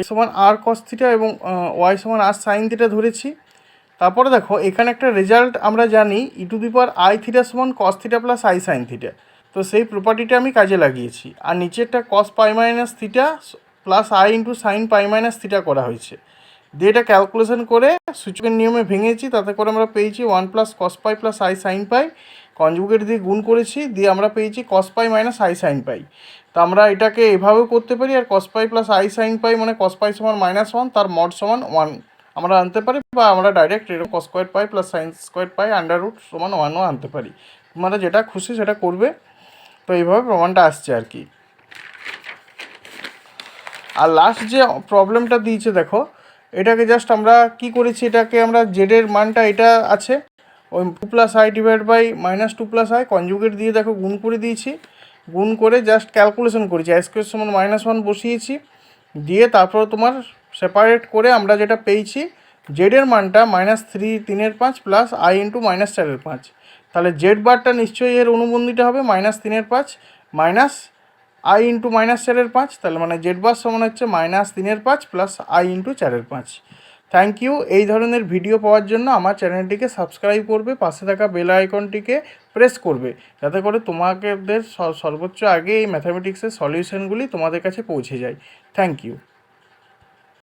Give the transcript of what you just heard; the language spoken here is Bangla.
এ সমান আর কস থিটা এবং ওয়াই সমান আর সাইন থিটা ধরেছি। তারপরে দেখো এখানে একটা রেজাল্ট আমরা জানি e⁻i থিটা সমান cos theta plus i sine theta, তো সেই প্রপার্টিটা আমি কাজে লাগিয়েছি। আর নিচেরটা cos pi minus theta plus i into sine pi minus theta করা হয়েছে, দিয়ে এটা ক্যালকুলেশন করে সূচকের নিয়মে ভেঙেছি, তাতে করে আমরা পেয়েছি 1 plus cos pi plus i sine pi, conjugate দিয়ে গুণ করেছি, দিয়ে আমরা পেয়েছি cos pi minus i sine pi. তো আমরা এটাকে এভাবেও করতে পারি, আর cos pi plus i sine pi মানে কস পাই সমান -1 তার মড সমান 1 আমরা আনতে পারি, বা আমরা ডাইরেক্ট এরকম cos square pi plus sine square pi under root সমান 1ও আনতে পারি। তোমরা যেটা খুশি সেটা করবে। তো এইভাবে প্রমাণটা আসছে আর কি। আর লাস্ট যে প্রবলেমটা দিয়েছে দেখো, এটাকে জাস্ট আমরা কি করেছি, এটাকে আমরা জেডের মানটা এটা আছে ওই 2 plus i divide by -2 plus i conjugate দিয়ে দেখো গুণ করে দিয়েছি, গুণ করে জাস্ট ক্যালকুলেশন করেছি, আই স্কোয়ার সমান -1 বসিয়েছি, দিয়ে তারপর তোমার সেপারেট করে আমরা যেটা পেয়েছি জেডের মানটা -3/5 প্লাস আই ইন্টু -4/5, তাহলে জেড বারটা নিশ্চয়ই এর অনুবন্ধীটা হবে -3/5 মাইনাস আই ইন্টু -4/5, তাহলে মানে জেড বার সমান হচ্ছে -3/5 plus i into 4/5। Thank you. এই ধরনের ভিডিও পাওয়ার জন্য আমার চ্যানেলটিকে সাবস্ক্রাইব করবে, পাশে থাকা বেল আইকনটিকে প্রেস করবে, যাতে করে তোমাদের সর্বোচ্চ আগে এই ম্যাথামেটিক্সের সলিউশনগুলি তোমাদের কাছে পৌঁছে যায়। Thank you.